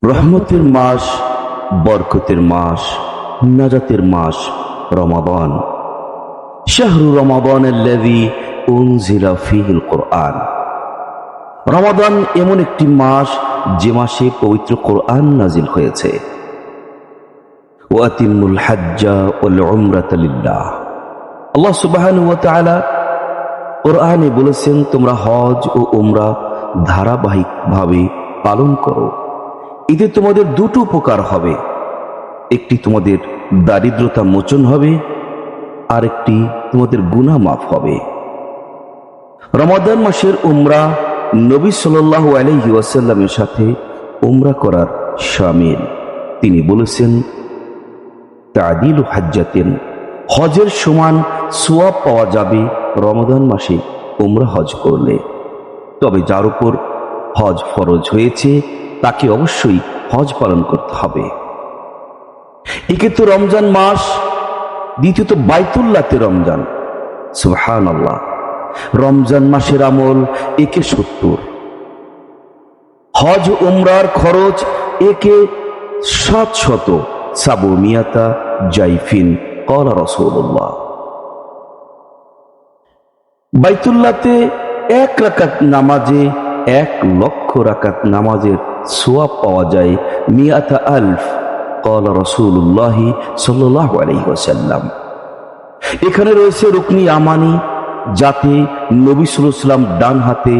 রহমতের মাস, বরকতের মাস, নাজাতের মাস রমাদান। শাহরু রমাদানাল্লাযী উনজিলা ফীহিল কুরআন। রমাদান এমন একটি মাস যে মাসে পবিত্র কোরআন নাজিল হয়েছে। ওয়াতিমুল হাজ্জা ওয়াল উমরাতা লিল্লাহ। আল্লাহ সুবহানাহু ওয়া তাআলা কোরআনে বলেছেন, তোমরা হজ ও উমরা ধারাবাহিকভাবে পালন করো। এতে তোমাদের দুটো উপকার হবে, একটি তোমাদের দারিদ্রতা মোচন হবে, আর একটি তোমাদের গুনাহ মাফ হবে। রমাদান মাসের উমরা নবী সাল্লাল্লাহু আলাইহি ওয়াসাল্লামের সাথে উমরা করার শামিল। তিনি বলেছেন, তা'দিলু হাজ্জাতিন, হজের সমান সওয়াব পাওয়া যাবে রমাদান মাসে উমরা হজ করলে। তবে যার উপর হজ ফরজ হয়েছে তাকে অবশ্যই হজ পালন করতে হবে। একে তো রমজান মাস, দ্বিতীয়ত বাইতুল্লাহতে রমজান। সুবহানাল্লাহ, রমজান মাসের আমল একে 70, হজ উমরার খরচ একে 700 সাবুমিয়াতা জাইফিন ক্বালা রাসূলুল্লাহ। বাইতুল্লাহতে 1 রাকাত নামাজে 1 লক্ষ রাকাত নামাজের সওয়াব পাওয়া যায়। মিয়াতা আলফ ক্বালা রাসূলুল্লাহ সাল্লাল্লাহু আলাইহি ওয়াসাল্লাম। এখানে রয়েছে রুকনি আমানি, যাতে নবী সাল্লাল্লাহু আলাইহি ওয়াসাল্লাম ডান হাতে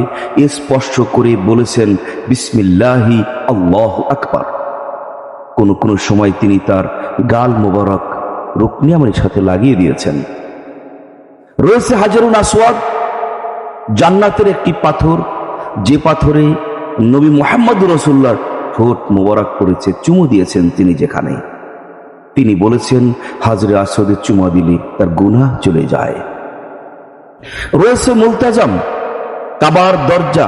স্পর্শ করে বলেছেন, বিসমিল্লাহি আল্লাহু আকবার। কোন কোন সময় তিনি তার গাল মোবারক রুকনি আমানির সাথে লাগিয়ে দিয়েছেন। রয়েছে হাজারুন আসওয়াদ, জান্নাতের একটি পাথর, যে পাথরে নবী মুহাম্মদুর রাসূলুল্লাহর ঠোঁট মোবারক করেছে, চুমু দিয়েছেন তিনি। যেখানে তিনি বলেছেন, হাজরে আসওয়াদে চুমা দিলে তার গুনাহ চলে যায়। রয়েছে মুলতাজাম, কাবার দরজা,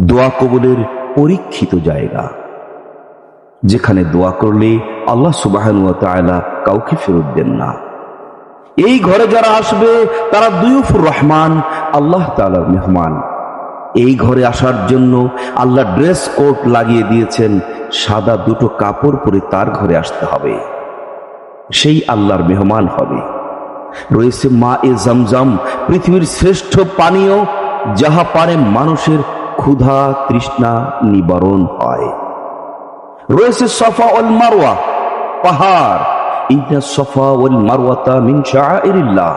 দোয়া কবুলের পরীক্ষিত জায়গা, যেখানে দোয়া করলে আল্লাহ সুবহানাহু ওয়া তাআলা কাউকে ফেরত দেন না। এই ঘরে যারা আসবে তারা দুয়ুফুর রহমান, আল্লাহ তাআলার মেহমান। এই ঘরে আসার জন্য আল্লাহ ড্রেস কোড লাগিয়ে দিয়েছেন, সাদা 2টো কাপড় পরে তার ঘরে আসতে হবে, সেই আল্লাহর মেহমান হবে। রয়েছে মা-এ জামজাম, পৃথিবীর শ্রেষ্ঠ পানীয়, যাহা পারে মানুষের ক্ষুধা তৃষ্ণা নিবারণ হয়। রয়েছে সফা ওয়াল মারওয়া, পাহাড়। ইন্না সফা ওয়াল মারওয়াতা মিন শাআইরিল্লাহ,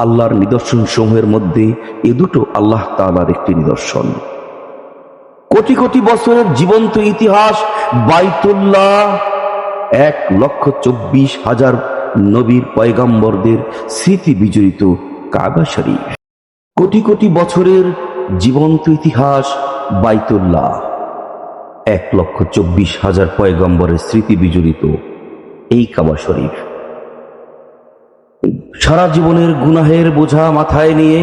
আল্লাহর নিদর্শন সমূহের মধ্যে এ দুটো আল্লাহ তাআলার একটি নিদর্শন। কোটি কোটি বছরের জীবন্ত ইতিহাস বাইতুল্লাহ, 1,24,000 নবীর পয়গম্বরদের স্মৃতি বিজড়িত কাবা শরীফ। কোটি কোটি বছরের জীবন্ত ইতিহাস বাইতুল্লাহ, 1,24,000 পয়গম্বরের স্মৃতি বিজড়িত এই কাবা শরীফ। সারা জীবনের গুনাহের বোঝা মাথায় নিয়ে,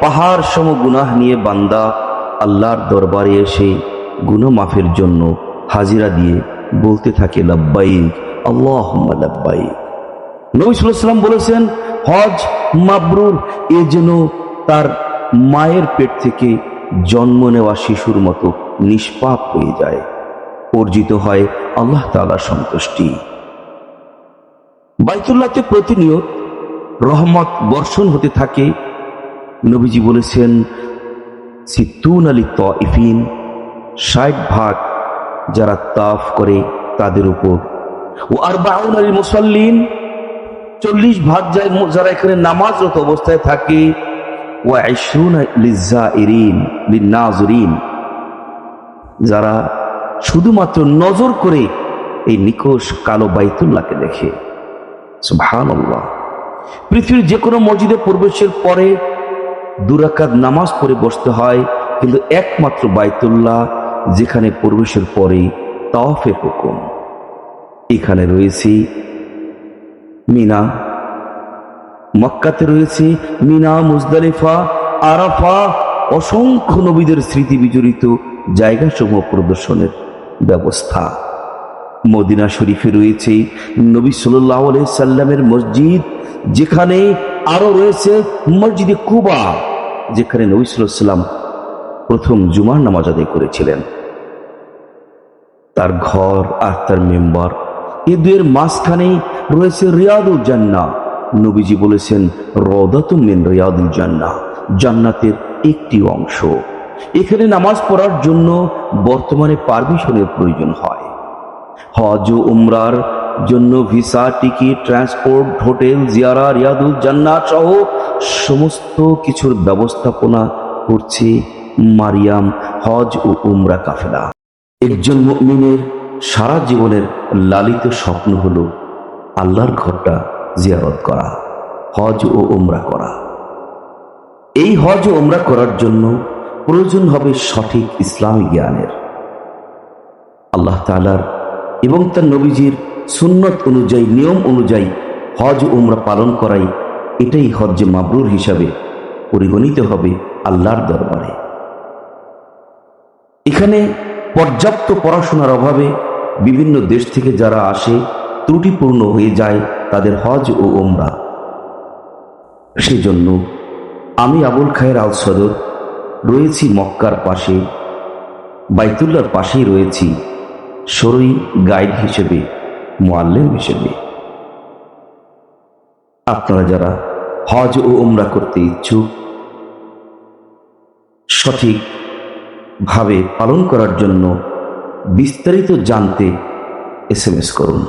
পাহাড় সম গুনাহ নিয়ে বান্দা আল্লাহর দরবারে এসে গুনাহ মাফের জন্য হাজিরা দিয়ে বলতে থাকে, লাব্বাইক আল্লাহুম্মা লাব্বাইক। নবী সাল্লাল্লাহু আলাইহি ওয়াসাল্লাম বলেছেন, হজ মাবরুর এ যেন তার মায়ের পেট থেকে জন্ম নেওয়া শিশুর মতো নিষ্পাপ হয়ে যায়, অর্জিত হয় আল্লাহ তাআলার সন্তুষ্টি। বাইতুল্লাহতে প্রতিনিয়ত রহমত বর্ষণ হতে থাকে। নবীজি বলেছেন, 60 লিত-তাইফিন, 60 যারা তাওয়াফ করে তাদের উপর, ও 40 লিল-মুসাল্লিন, 40 যারা এখানে নামাজরত অবস্থায় থাকে, ওয়া 20 লিজ-জাইরিন লিন-নাজিরিন, যারা শুধুমাত্র নজর করে এই নিকষ কালো বাইতুল্লাহকে দেখে। সুবহানাল্লাহ। পৃথিবীর যে কোনো মসজিদে প্রবেশের পরে 2 রাকাত নামাজ পড়ে বসতে হয়, কিন্তু একমাত্র বাইতুল্লাহ, যেখানে প্রবেশের পরে তাওয়াফের হুকুম। এখানে রয়েছে মিনা, মক্কাতে রয়েছে মিনা, মুজদালিফা, আরাফা, অসংখ্য নবীদের স্মৃতি বিজড়িত জায়গাসমূহ প্রদর্শনের ব্যবস্থা। মদিনা শরীফে রয়েছে নবী সাল্লাল্লাহু আলাইহি সাল্লামের মসজিদ, যেখানে আরো রয়েছে মসজিদে কুবা, যেখানে নবী সাল্লাল্লাহু আলাইহি সাল্লাম প্রথম জুমার নামাজ আদায় করেছিলেন। তার ঘর আর তার মেম্বার, এই দুয়ের মাঝখানেই রয়েছে রিয়াদুল জান্নাহ। নবীজি বলেছেন, রওদাতুম মিন রিয়াদুল জান্নাহ, জান্নাতের একটি অংশ। এখানে নামাজ পড়ার জন্য বর্তমানে পারমিশনের প্রয়োজন হয়। হজ ও উমরার জন্য visa, ticket, transport, hotel, Jiara, Riadul জান্নাহ সহ সমস্ত কিছুর ব্যবস্থাপনা করছে মারিয়াম হজ ও উমরা কাফেলা। একজন মুমিনের সারা জীবনের লালিত স্বপ্ন হলো আল্লাহর ঘরটা জিয়ারত করা, হজ ও উমরা করা। এই হজ ও উমরা করার জন্য প্রয়োজন হবে সঠিক ইসলামী জ্ঞানের। আল্লাহ তাআলার এবং তার নবীজির সুন্নত অনুযায়ী, নিয়ম অনুযায়ী হজ ও উমরা পালন করাই, এটাই হজ্জে মাবরুর হিসাবে পরিগণিত হবে আল্লাহর দরবারে। এখানে পর্যাপ্ত পড়াশোনার অভাবে বিভিন্ন দেশ থেকে যারা আসে, ত্রুটিপূর্ণ হয়ে যায় তাদের হজ ও উমরা। সেজন্য আমি আবুল খায়ের আল সদর রয়েছি মক্কার পাশে, বাইতুল্লাহর পাশেই রয়েছি শরঈ গাইড হিসেবে, মুআল্লিম হিসেবে। আপনারা যারা হজ ও উমরা করতে ইচ্ছুক, সঠিকভাবে পালন করার জন্য বিস্তারিত জানতে SMS করুন।